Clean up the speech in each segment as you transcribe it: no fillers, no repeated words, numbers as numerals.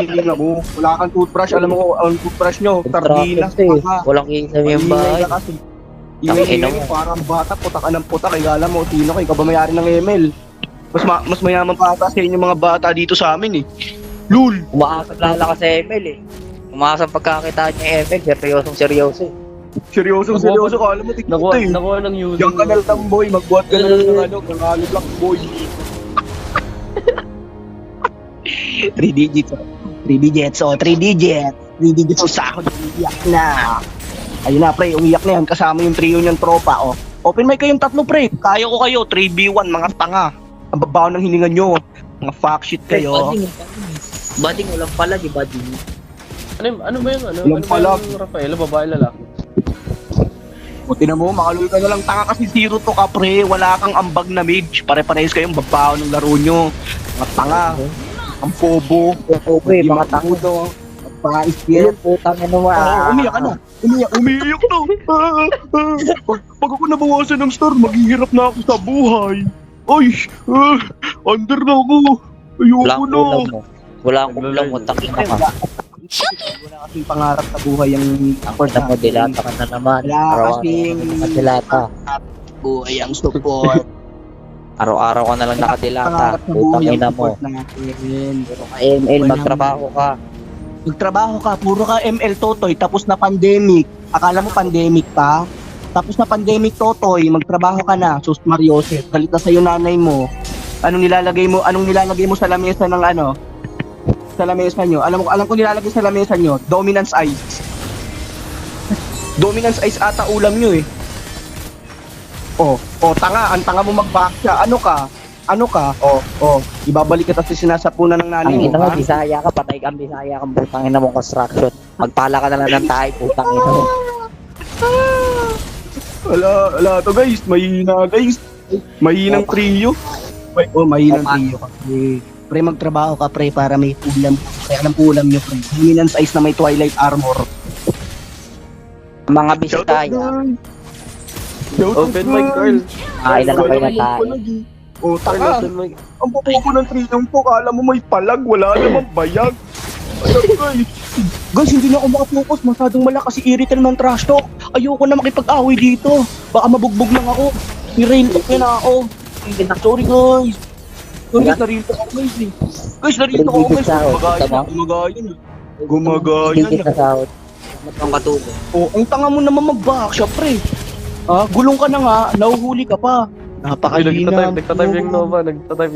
hilinga mo. Wala kang toothbrush. Alam mo, ang toothbrush nyo, sardinas. Walang kinsa yung bahay. Ingay mo, parang bata, putak ka ng putak. Kaya alam mo, sino ka? Ikaw ba mayari ng ML? Mas mayaman pa ata sa inyo mga bata dito sa amin eh. Lul! Umaasang lala ka sa ML eh. Umaasang pagkakita niya ML, seryoso eh. Seryoso, kala mo tikito eh. Nakuha ng user. Diyan ka na lang boy, magbuhat ka na lang ng ano, ng block boy. 3 digits, 3 digits, 3 digits. 3 digits o sahod, umiyak na. Ayun na pre, umiyak na yan, kasama yung trio niyang tropa, oh. Open mic kayong tatlo pre, kaya ko kayo, 3v1, mga tanga. Ang babaw ng hiningan nyo, mga fuck shit kayo. Bading walang pala, di bading. Ano ba yung ano? Walang Ano ba palag. yung Rafael? Babae lalaki? Buti na mo, makaluwi ka na lang tanga kasi 0 to ka pre, wala kang ambag na mage. Pare-parehas kayong babaw ng laro nyo. Mga tanga, ang pobo. Okay, mga tangudo. Pais yan. Putang ina mo Umiyak ka na. Umiyak na. Pag ako nabawasan ng star, maghihirap na ako sa buhay. Ay, under na ako. Ayoko na. Wala akong kulang mo, taking na ka. Wala kasing pangarap sa buhay ang Porta mo, dilata ka na naman. Wala kasing Nakadilata. buhay ang support. Araw-araw ka na lang nakadilata. Pangarap sa Putang buhay ang ina mo. support natin. ML, magtrabaho ka. Magtrabaho ka, puro ka ML Totoy, tapos na pandemic. Akala mo pandemic pa? Tapos na pandemic Totoy, magtrabaho ka na. Sus Mariosep, galit na sa'yo nanay mo. Anong nilalagay mo sa lamesa ng ano? Sa lamesa nyo. Alam ko nilalagay sa lamesa nyo. Dominance Ice. Dominance Ice ata ulam nyo eh. Tanga. Ang tanga mo mag-back siya. Ano ka? Ibabalik kita sa sinasapunan ng nanay Ang mo. ina mo, Ha? Bisaya ka, patay kang Bisaya kang putang ina mo construction. Magpala ka na lang ng tayo, putang ina mo. Wala to guys. Mahinang trio. Mahinang trio kasi. Pre, magtrabaho ka pre para may ulam. Kaya anong ulam nyo pre? Dominance Ice na may Twilight Armor. Mga Bisaya, Open mic, Carl. ay na lang kayo na tayo. Taka. Open mic. Ang pupuko ng trio po, kala mo may palag, wala namang bayag. Ayun guys, hindi na ako makapokus, masyadong malakas si Iritel ng trash talk. Ayoko na makipag-away dito. Baka mabugbog lang ako. I-rail talk na ako. Sorry guys. Narito ako guys eh. Guys, narito ako guys. Gumagaya Hindi na. ka sahod. Ang katubo. Ang tanga mo naman mag-back siya pre. Gulong ka na nga, nahuhuli ka pa. Ay, Napakahina. nagtatype yung Nova. Nagtatype.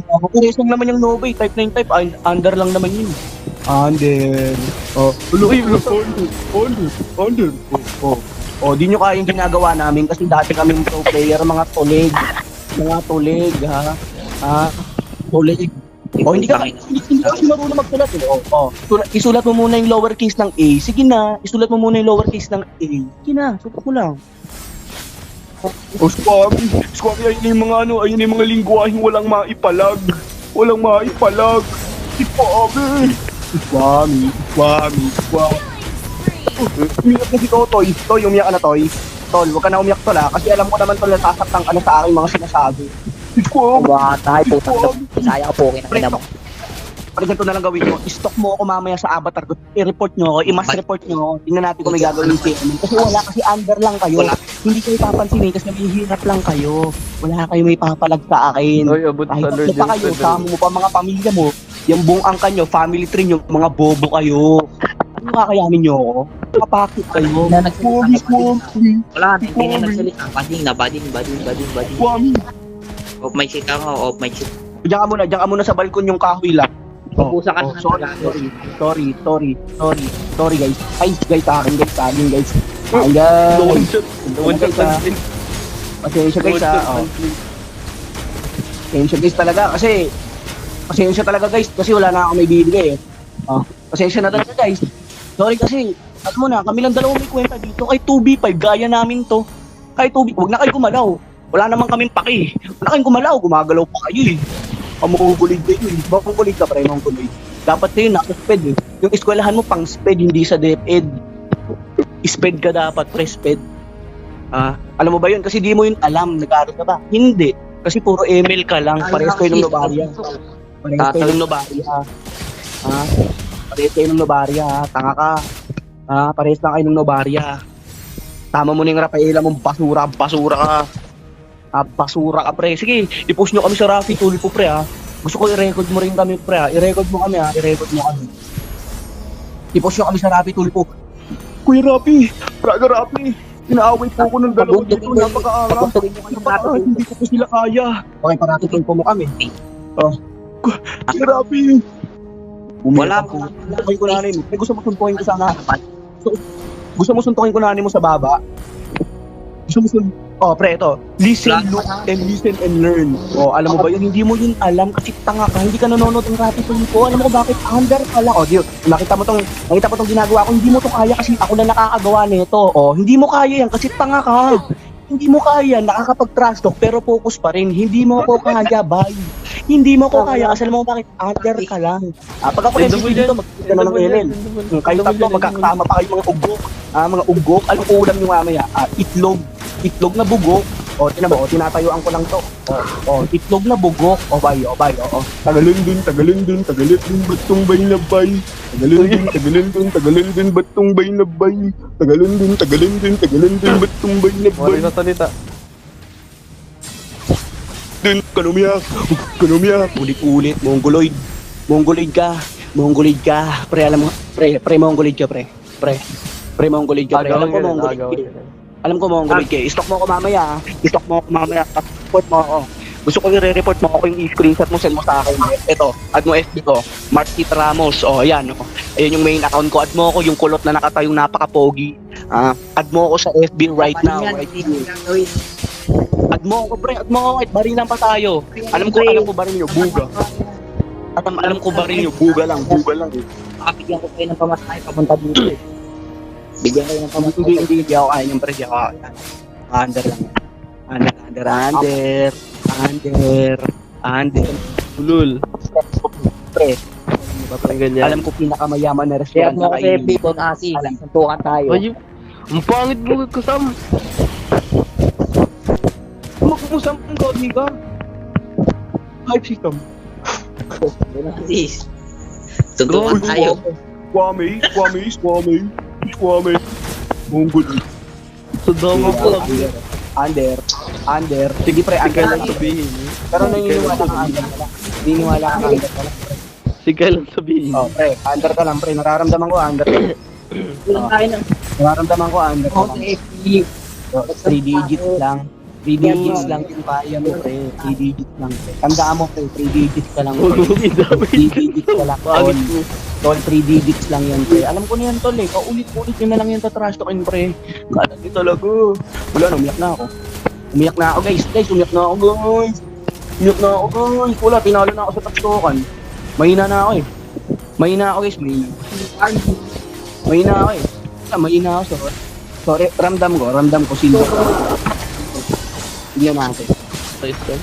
Pares lang naman yung Nova, type 9 type, under lang naman yun. Under. Under. Di nyo kayang ginagawa namin kasi dati kaming pro player, mga tulig. Tulig. Hindi ka kasi marunong magsulat eh. Isulat mo muna yung lowercase ng A. Sige na, isulat mo muna yung lowercase ng A. Sige na, sulat mo lang. Squabi, ayun yung mga lingwaheng walang maipalag. Squami. Umiyak na si Totoy. Toy, umiyak ka na, Toy. Tol, huwag ka na umiyak, Tol, ha? Kasi alam ko naman, Tol, nasasaktan ka na sa aking mga sinasabi. Squami. Mga tayo, putang ina mo. Bisaya ka po, kinakina mo. Pag ganito na lang gawin mo, i-stock mo ako mamaya sa avatar ko, i-report nyo ako, i-mass report nyo ako, tingnan natin kung may gagawin si Emin. Kasi kasi under lang kayo. Hindi kayo papansinin kasi mahihirap lang kayo. Wala kayo may papalag sa akin. Oy, abot Kahit sa tatlo Lord pa kayo, sama mo pa mga pamilya mo, yung buong angkan nyo, family tree nyo, mga bobo kayo. Ano kakayanin nyo ako? Kapakit kayo. Wala, hindi na nagsalita. Bading. Swami. Off my shit ako, off my shit. Diyan ka muna sa balkon yung kahoy lang. Pupusa ka na. Sorry guys. Ay guys, akin guys. Guys. Pasensya guys Pasensya talaga guys kasi wala na ako may bibigay eh. Pasensya na talaga guys. Sorry kasi alam mo na, kami lang dalawang may kwenta dito kay 2v5 gaya namin to. Kay 2v, wag na kayo gumalaw. Wala naman kaming paki. Wala kayong gumalaw, gumagalaw pa kayo eh. Makukulig kayo eh. Makukulig ka pre, makukulig. Dapat kayo naka-sped eh. Yung eskwelahan mo pang sped, hindi sa DepEd. Sped ka dapat, pre, sped. Alam mo ba yun? Kasi di mo yun alam, nag-aaral ka ba? Hindi. Kasi puro ML ka lang, parehas kayo ng Novaria. Ha? Parehas kayo ng Novaria, ha? Tanga ka. Ha? Parehas lang kayo ng Novaria. Tama mo na yung Rafaela mong basura ka. Basura ka, pre. Sige, i-push nyo kami sa Rafi, tuloy po, pre, ha? Gusto ko i-record mo rin kami, pre, ha? I-record mo kami, ha? I-record mo kami. I-push nyo kami sa Rafi, tuloy po. Kuya Rafi, Praga Rafi, inaaway po ko ng dalawang dito, napaka-anga. Hindi ko po sila kaya. Okay, paratikin po mo kami. Oh. Kuya Rafi. Wala po. Suntukin ko nanin. Gusto mo suntukin ko sana. Gusto mo suntukin ko nanin mo sa baba. Gusto mo suntukin. Oh, pre, ito. Listen, look, and listen and learn. Oh, alam mo ba yun? Hindi mo yun alam kasi tanga ka. Hindi ka nanonood ng Rapi Tulfo. Alam mo kung bakit under ka lang. Oh, Diyo, nakita mo tong ginagawa ko. Hindi mo to kaya kasi ako na nakakagawa nito. Oh, hindi mo kaya yan kasi tanga ka. Hindi mo kaya. Nakakapag-trash talk pero focus pa rin. Hindi mo ko kaya, bye. Hindi mo ko kaya kasi alam mo bakit under ka lang. Pag ako MVP dito, magkita na ng LL. Kayo tatlo, magkakasama pa kayo mga ugok. Mga ugok. Anong ulam nyo mamaya? Itlog. Itlog na bugok. O, tinan mo, tinatayuan ko lang to. Itlog na bugok. Bay. Tagalin dun, batong bay na bay. Tagalin dun, batong bay na bay. Tagalin dun, batong bay na bay. Wala na salita. Dun, kanumiyak. Ulit-ulit, Mongoloid ka. Pre, alam mo, pre, Mongoloid ka, pre. Pre, Mongoloid ka, pre. Alam ko, Mongoloid ka. Alam ko Mongoloid ka. I-stock mo ako mamaya. Report mo ako. Gusto ko i-report mo ako yung screenshot mo, send mo sa akin. Ito, add mo FB ko. Markit Ramos. Ayan. Ayan yung main account ko. Add mo ako yung kulot na nakatayong napaka-pogi. Add mo ako sa FB right now. Add mo ako, pre. Add mo ako. Barilan pa tayo. Alam ko baril nyo. Buga. Alam ko baril nyo. Buga lang. Bigyan ko kayo ng pamasahe papunta dito eh. Bigyan kayo ng pamasahe. Hindi ako kaya yung pre. Under lang. Under. Ulul. Pre. Parang ganyan. Alam ko pinakamayaman na Kaya restaurant mo sa kasi FB, Don Asi. Suntukan tayo. Ay, ang pangit mo kasama. Magkukusam ng Godly ka. Hype system. Don Asi. Suntukan tayo. Kwame. Mongol. Sudama ko lang. Under. Sige pre, Sige under lang lang. sabihin. Pero naniniwala ka under. Naniniwala ka under. Sige lang sabihin. Oh, pre, under ka lang pre. Nararamdaman ko under. Kulang tayo ng Nararamdaman ko under. FB. 3 digits lang. 3 digits lang yung kaya mo pre. 3 digits lang pre. Tandaan mo pre, 3 digits ka lang pre. 3 digits ka lang. Pangit mo. Tol, 3 digits lang yan pre. Alam ko na yan tol eh. Kaulit-ulit nyo na lang yan sa trash talkin pre. Kala nyo talaga. Wala na, umiyak na ako. Umiyak na ako guys. Umiyak na ako guys. Wala, tinalo na ako sa trash talkan. Mahina na ako eh. Mahina ako guys. Mahina ako. Sorry, ramdam ko silver. Hindi natin. Ayos ka.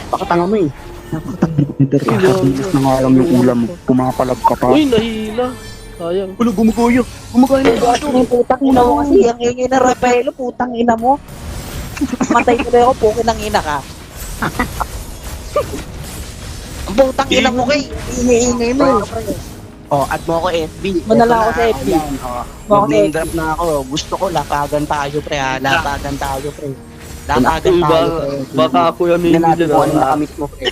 Pakatanga mo eh. Nakakatigas na nga alam yung ulam mo. Pumapalag ka pa. Uy, nahila. Sayang. Ulo, gumugoyo. Gumagaya ng gato. Yung putang ina mo kasi, ang ingay na Rafaelo, putang ina mo. Matay ko na ako, pukin ng ina ka. Ang putang ina mo kay, ingay mo. Add mo ako FB. Manala ako sa FB. Mag-name drop na ako. Gusto ko, lapagan tayo pre ha. Lapagan tayo pre. Baka ako yung Tingnan natin dyan. kung ano nakamit mo pre.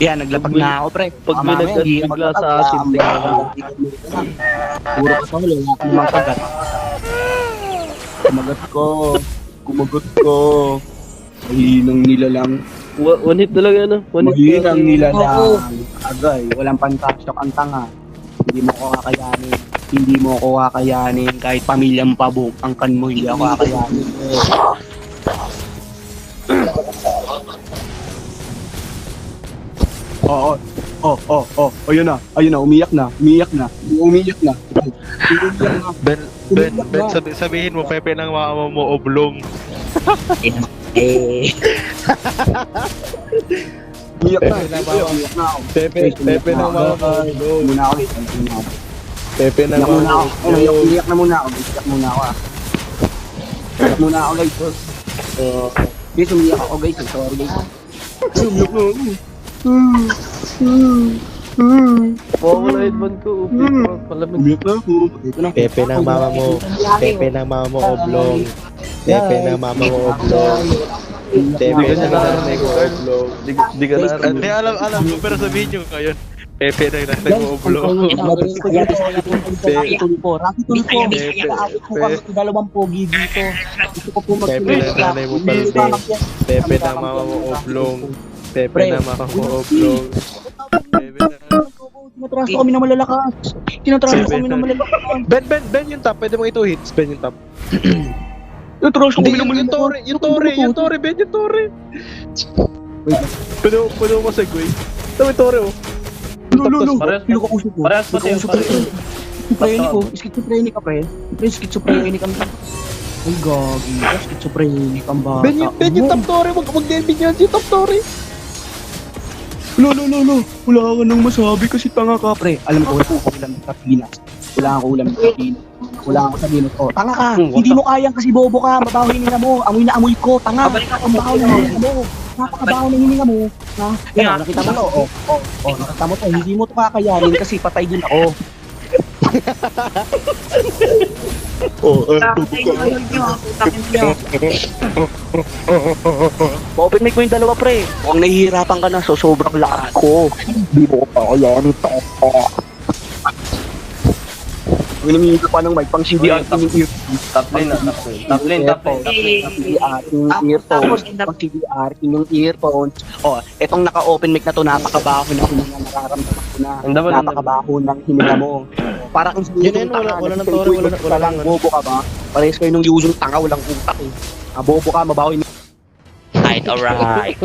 Yan, naglapag na ako pre. Pag may bigla sa atin, tingnan mo. Puro ka tol, wala kang makagat. Kumagat ko. Mahinang nila lang. One hit talaga ano? Mahinang nila lang. Agay, walang pantasok ang tanga. Hindi mo ako kakayanin. Kahit pamilyang pabong, ang kan mo, hindi ako kakayanin. Ayun na, umiyak na. Ben, sabihin mo, Pepe ng mama mo, oblong. Umiyak na ako. Pepe ng mama mo, oblong. Muna ako. Pepe ng Iyak mama muna mo, ako. oblong. Iyak na muna ako. Iyak muna ako guys. Guys, umiyak ako guys. Sorry guys. Umiyak na ako. Oo, wala headband ko. Upi ko. Palamig. Umiyak na ako. Ito na. Pepe ng mama mo. Pepe ng mama mo oblong. Pepe ng mama mo oblong. Pepe Hindi ka ng na mama narinig, mo Carl. oblong. Di ka na Hindi, alam ko, pero sabihin nyo ngayon. Pepe na yung nag-uublo. Rocky Tulfo. Nakaabot po kami sa dalawang pogi dito. Gusto ko po Pepe ng nanay mo palde. Pepe ng mama mo oblong. Pepe ng mama mo oblong. Pepe ng... Tinatraso kami ng malalakas. Tinatraso kami ng malalakas. Ben yung top. Pwede mo ito hits. Ben yung top. Tinatraso Hindi, kami ng yung malalakas. Tore, Ben yung Tore. Pwede mo segway. Ito yung Tore, oh. Lulu, Parehas- pinakausap ko. parehas pa tayo, Pinakausap ko. Schizophrenic ko. Basta- Schizophrenic ka, pre. Pre, schizophrenic kami. Ay, gagi. Schizophrenic ang bata. Ben yung top Tore. Wag Devin yan. Si top Tore. Lolo. Wala ka nang masabi kasi tanga ka, pre. Alam ko, wala akong ulam sa Pinas. Wala akong ulam sa Pinas. Wala akong sabihin ko. Tanga ka. Hindi mo kayang kasi bobo ka. Mabaho yung hininga mo. Amoy na amoy ko. Tanga. Ang baho ng hininga mo. Napakabaho ng hininga mo. Ha? Yan, nakita mo to. Nakita mo to. Hindi mo to kakayanin kasi patay din ako. Open mic mo yung dalawa, pre. Kung nahihirapan ka na, so sobrang lakas ko. Hindi mo ko kakayanin to. Winimigil pa ng mic pang CDR yung earphone. Top lane na, top lane. Top lane, top lane, top lane. CDR yung earphones. Pang CDR yung earphones. Oh, etong naka-open mic na to, napakabaho na hininga, nararamdaman ko na. Ang dapat, Napakabaho ng hininga mo. Para kung Yun, wala nang tore, wala lang. nang- Bobo ka ba? Parehas kayo nung using tanga, walang utak eh. Bobo ka, mabaho yung Alright.